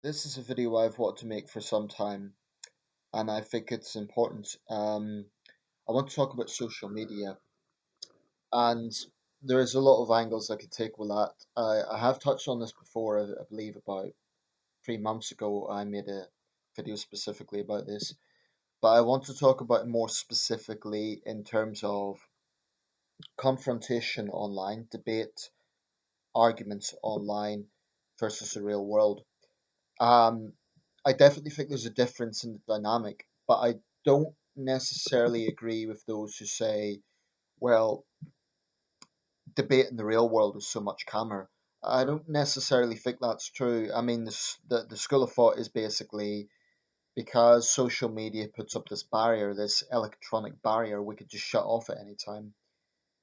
This is a video I've wanted to make for some time, and I think it's important. I want to talk about social media, and there is a lot of angles I could take with that. I have touched on this before, I believe about 3 months ago. I made a video specifically about this, but I want to talk about it more specifically in terms of confrontation online, debate, arguments online versus the real world. Um, I definitely think there's a difference in the dynamic, but I don't necessarily agree with those who say, well, debate in the real world is so much calmer. I don't necessarily think that's true. I mean, the school of thought is basically because social media puts up this barrier, this electronic barrier, we could just shut off at any time.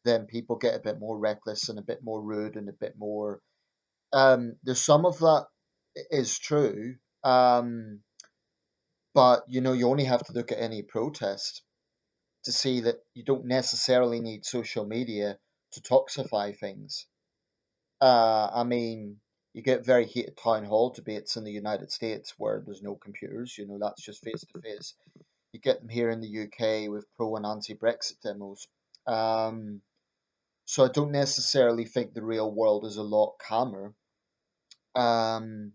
Then people get a bit more reckless and a bit more rude and a bit more. There's some of that is true. But you only have to look at any protest to see that you don't necessarily need social media to toxify things. I mean, you get very heated town hall debates in the United States where there's no computers, that's just face to face. You get them here in the UK with pro and anti Brexit demos. Um, so I don't necessarily think the real world is a lot calmer. Um,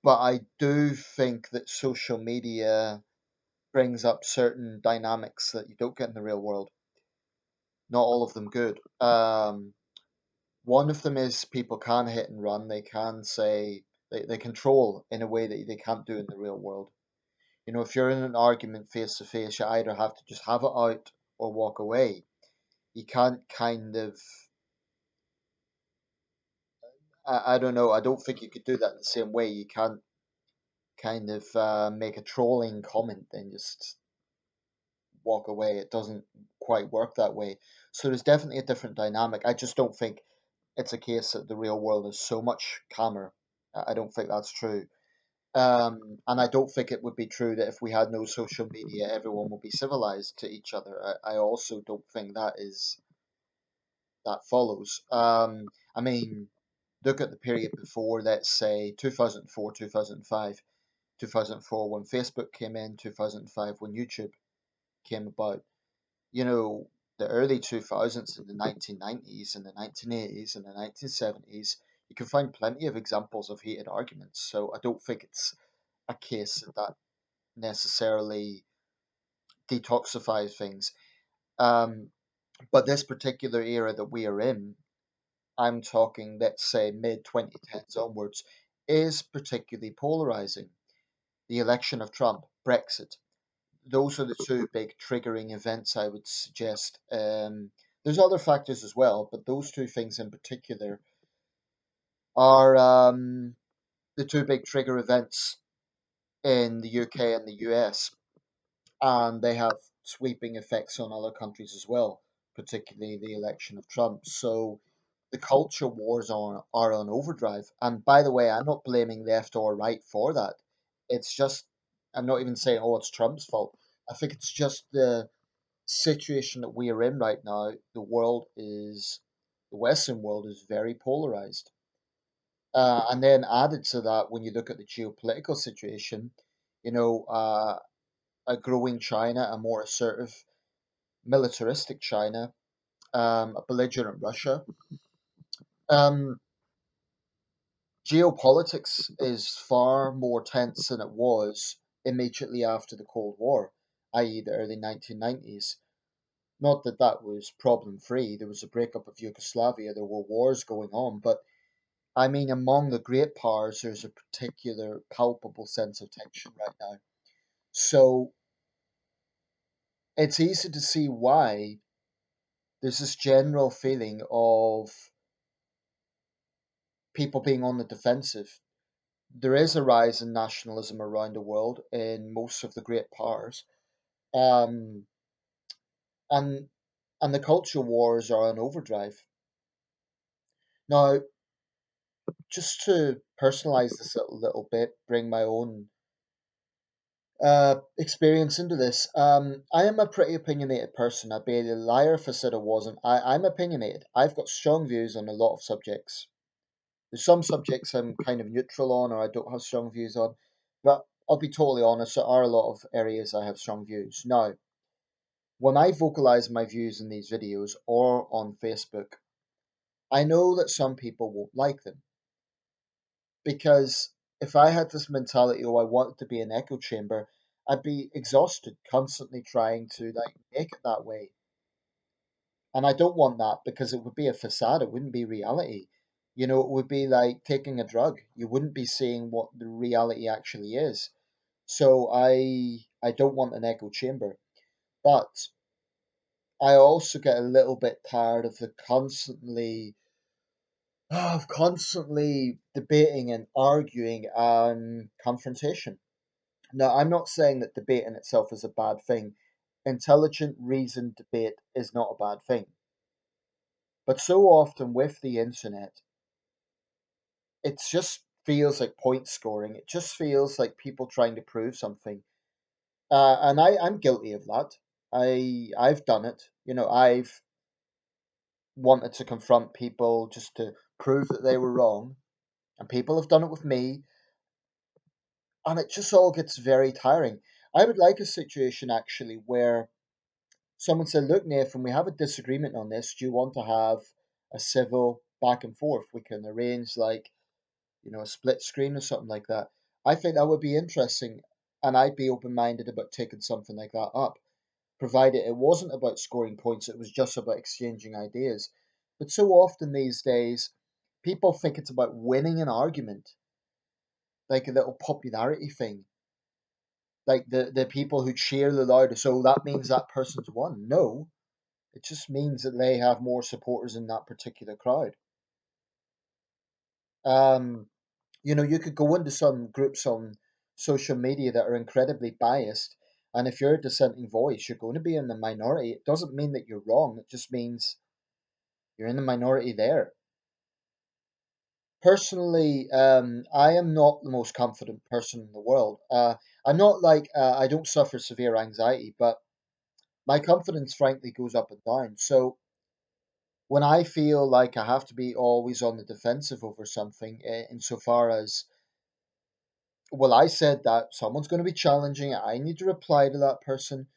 but I do think that social media brings up certain dynamics that you don't get in the real world. Not all of them good. One of them is people can hit and run. They can say they control in a way that they can't do in the real world. If you're in an argument face to face, you either have to just have it out or walk away. You can't kind of, I don't know, I don't think you could do that in the same way. You can't kind of make a trolling comment and just walk away. It doesn't quite work that way. So there's definitely a different dynamic. I just don't think it's a case that the real world is so much calmer. I don't think that's true. And I don't think it would be true that if we had no social media, everyone would be civilized to each other. I also don't think that follows. I mean, look at the period before, let's say 2004, 2005, 2004 when Facebook came in, 2005 when YouTube came about. you know, the early 2000s and the 1990s and the 1980s and the 1970s, you can find plenty of examples of heated arguments. So I don't think it's a case that necessarily detoxifies things. Um, but this particular era that we are in, I'm talking, let's say, mid 2010s onwards, is particularly polarizing. The election of Trump, Brexit, those are the two big triggering events I would suggest. There's other factors as well, but those two things in particular are the two big trigger events in the UK and the US, and they have sweeping effects on other countries as well, particularly the election of Trump. So the culture wars are on overdrive. And by the way, I'm not blaming left or right for that. It's just, I'm not even saying, oh, it's Trump's fault. I think it's just the situation that we are in right now. The Western world is very polarized. And then added to that, when you look at the geopolitical situation, you know, uh, a growing China, a more assertive, militaristic China, a belligerent Russia. Um, Geopolitics is far more tense than it was immediately after the Cold War, i.e., the early 1990s. Not that that was problem free. There was a breakup of Yugoslavia. There were wars going on, but I mean, among the great powers, there's a particular palpable sense of tension right now. So it's easy to see why there's this general feeling of people being on the defensive. There is a rise in nationalism around the world in most of the great powers, um, and and the culture wars are on overdrive. Now, just to personalize this a little bit, bring my own experience into this. I am a pretty opinionated person. I'd be a liar if I said I wasn't. I'm opinionated. I've got strong views on a lot of subjects. There's some subjects I'm kind of neutral on or I don't have strong views on, but I'll be totally honest, there are a lot of areas I have strong views. Now, when I vocalize my views in these videos or on Facebook, I know that some people won't like them because if I had this mentality, oh, I want it to be an echo chamber, I'd be exhausted constantly trying to like make it that way. And I don't want that because it would be a facade, it wouldn't be reality. You know, it would be like taking a drug. You wouldn't be seeing what the reality actually is. So I don't want an echo chamber. But I also get a little bit tired of the constantly debating and arguing and confrontation. Now, I'm not saying that debate in itself is a bad thing. Intelligent, reasoned debate is not a bad thing. But so often with the internet, it just feels like point scoring. It just feels like people trying to prove something. And I'm guilty of that. I've done it. You know, I've wanted to confront people just to prove that they were wrong. And people have done it with me. And it just all gets very tiring. I would like a situation actually where someone said, look, Nathan, we have a disagreement on this. Do you want to have a civil back and forth? We can arrange like, you know, a split screen or something like that. I think that would be interesting, and I'd be open minded about taking something like that up, provided it wasn't about scoring points, it was just about exchanging ideas. But so often these days, people think it's about winning an argument, like a little popularity thing. Like the people who cheer the loudest, so that means that person's won. No, it just means that they have more supporters in that particular crowd. Um, you know, you could go into some groups on social media that are incredibly biased, and if you're a dissenting voice, you're going to be in the minority. It doesn't mean that you're wrong, it just means you're in the minority there. Personally, I am not the most confident person in the world. I'm not like I don't suffer severe anxiety, but my confidence frankly goes up and down. So when I feel like I have to be always on the defensive over something, insofar as, well, I said that someone's going to be challenging it, I need to reply to that person,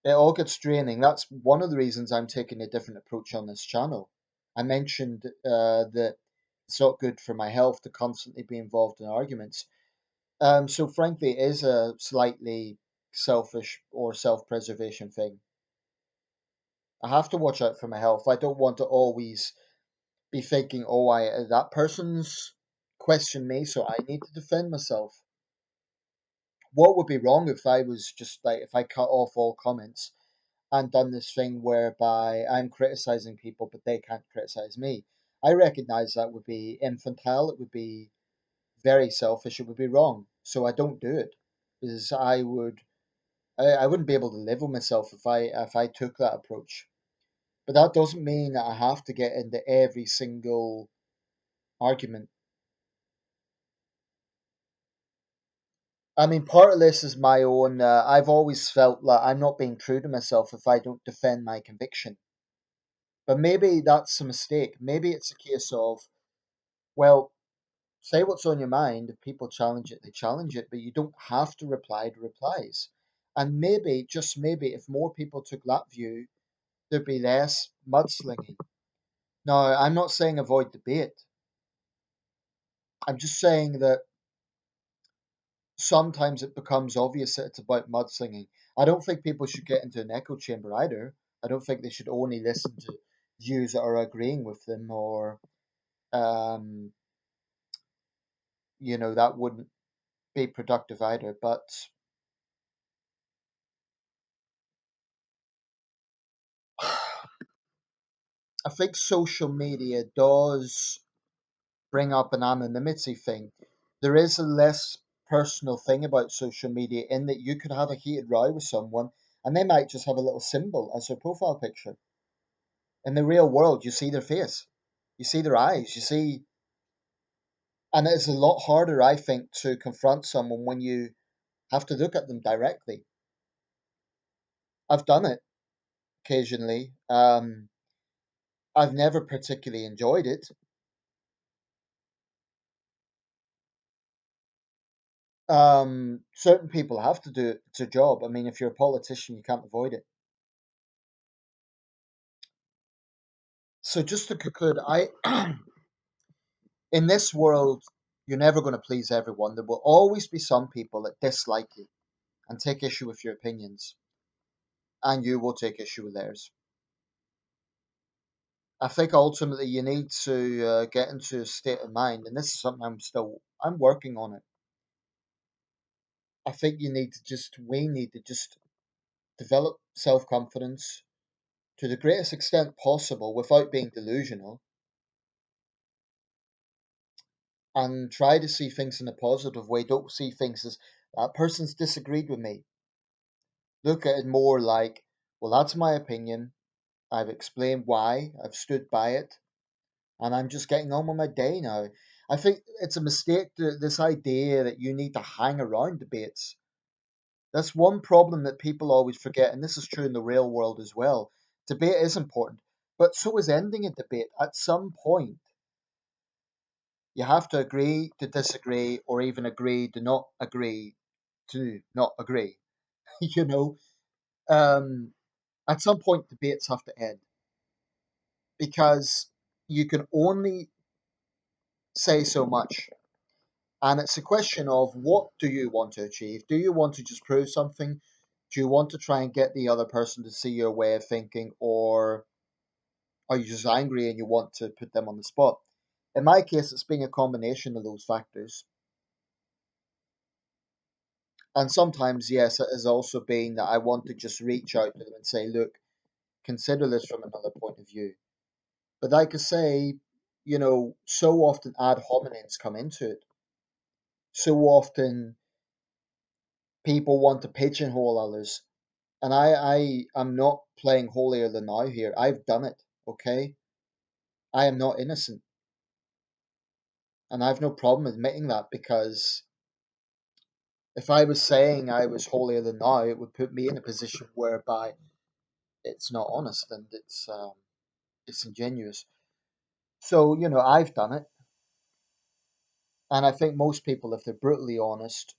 it all gets draining. That's one of the reasons I'm taking a different approach on this channel. I mentioned that it's not good for my health to constantly be involved in arguments. So, frankly, it is a slightly selfish or self preservation thing. I have to watch out for my health. I don't want to always be thinking, oh, that person's questioned me, so I need to defend myself. What would be wrong if I was just like, if I cut off all comments and done this thing whereby I'm criticizing people, but they can't criticize me? I recognize that would be infantile, it would be very selfish, it would be wrong. So I don't do it because I wouldn't be able to live with myself if I took that approach. But that doesn't mean that I have to get into every single argument. I mean, part of this is my own. I've always felt like I'm not being true to myself if I don't defend my conviction. But maybe that's a mistake. Maybe it's a case of, well, say what's on your mind. If people challenge it, they challenge it, but you don't have to reply to replies. And maybe, just maybe, if more people took that view, there'd be less mudslinging. Now, I'm not saying avoid debate. I'm just saying that sometimes it becomes obvious that it's about mudslinging. I don't think people should get into an echo chamber either. I don't think they should only listen to views that are agreeing with them, or um, that wouldn't be productive either. But I think social media does bring up an anonymity thing. There is a less personal thing about social media in that you could have a heated row with someone and they might just have a little symbol as their profile picture. In the real world, you see their face, you see their eyes, you see, and it's a lot harder, I think, to confront someone when you have to look at them directly. I've done it occasionally. I've never particularly enjoyed it. Certain people have to do it. It's a job. I mean, if you're a politician, you can't avoid it. So just to conclude, I in this world, you're never going to please everyone. There will always be some people that dislike you and take issue with your opinions, and you will take issue with theirs. I think ultimately you need to get into a state of mind, and this is something I'm working on it. I think we need to just develop self confidence to the greatest extent possible without being delusional, and try to see things in a positive way. Don't see things as that person's disagreed with me. Look at it more like, well, that's my opinion. I've explained why, I've stood by it, and I'm just getting on with my day now. I think it's a mistake this idea that you need to hang around debates. That's one problem that people always forget, and this is true in the real world as well. Debate is important, but so is ending a debate. At some point, you have to agree to disagree, or even agree to not agree. you know, um, at some point, debates have to end because you can only say so much. And it's a question of what do you want to achieve? Do you want to just prove something? Do you want to try and get the other person to see your way of thinking? Or are you just angry and you want to put them on the spot? In my case, it's been a combination of those factors. And sometimes, yes, it has also been that I want to just reach out to them and say, look, consider this from another point of view. But like I say, so often ad hominems come into it. So often people want to pigeonhole others. And I am not playing holier than thou here. I've done it, okay? I am not innocent. And I've no problem admitting that because if I was saying I was holier than thou, it would put me in a position whereby it's not honest and it's ingenuous. So, I've done it. And I think most people, if they're brutally honest,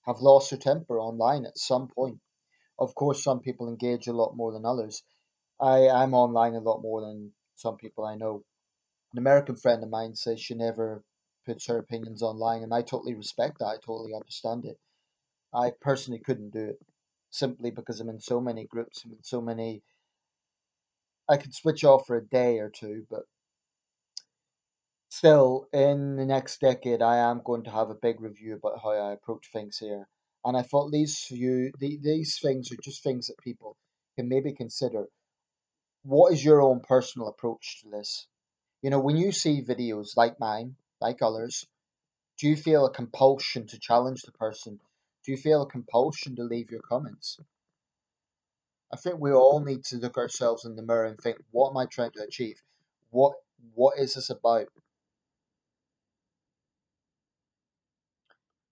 have lost their temper online at some point. Of course, some people engage a lot more than others. I'm online a lot more than some people I know. An American friend of mine says she never puts her opinions online, and I totally respect that. I totally understand it. I personally couldn't do it simply because I'm in so many groups. I'm in so many. I could switch off for a day or two, but still, in the next decade, I am going to have a big review about how I approach things here. And I thought these things are just things that people can maybe consider. What is your own personal approach to this? When you see videos like mine, like others, do you feel a compulsion to challenge the person? Do you feel a compulsion to leave your comments? I think we all need to look ourselves in the mirror and think, what am I trying to achieve? What what is this about?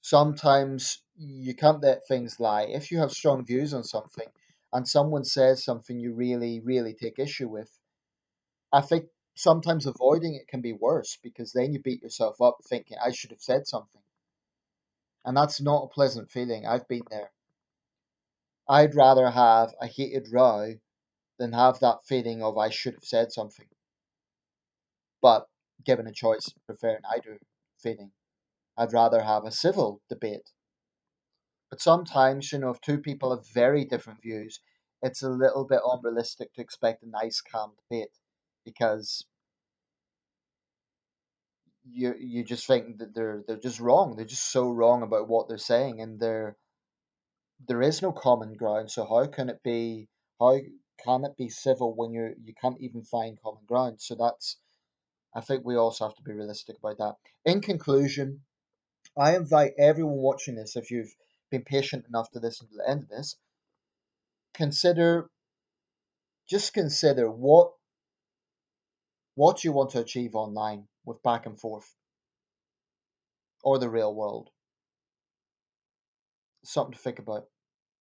Sometimes you can't let things lie. If you have strong views on something and someone says something you really, really take issue with, I think sometimes avoiding it can be worse because then you beat yourself up thinking, I should have said something. And that's not a pleasant feeling. I've been there. I'd rather have a heated row than have that feeling of I should have said something. But given a choice, prefer neither feeling. I'd rather have a civil debate. But sometimes, if two people have very different views, it's a little bit unrealistic to expect a nice, calm debate because you just think that they're just wrong. They're just so wrong about what they're saying, and there is no common ground. So how can it be civil when you can't even find common ground? So that's I think we also have to be realistic about that. In conclusion, I invite everyone watching this, if you've been patient enough to listen to the end of this, consider consider what you want to achieve online with back and forth or the real world. Something to think about.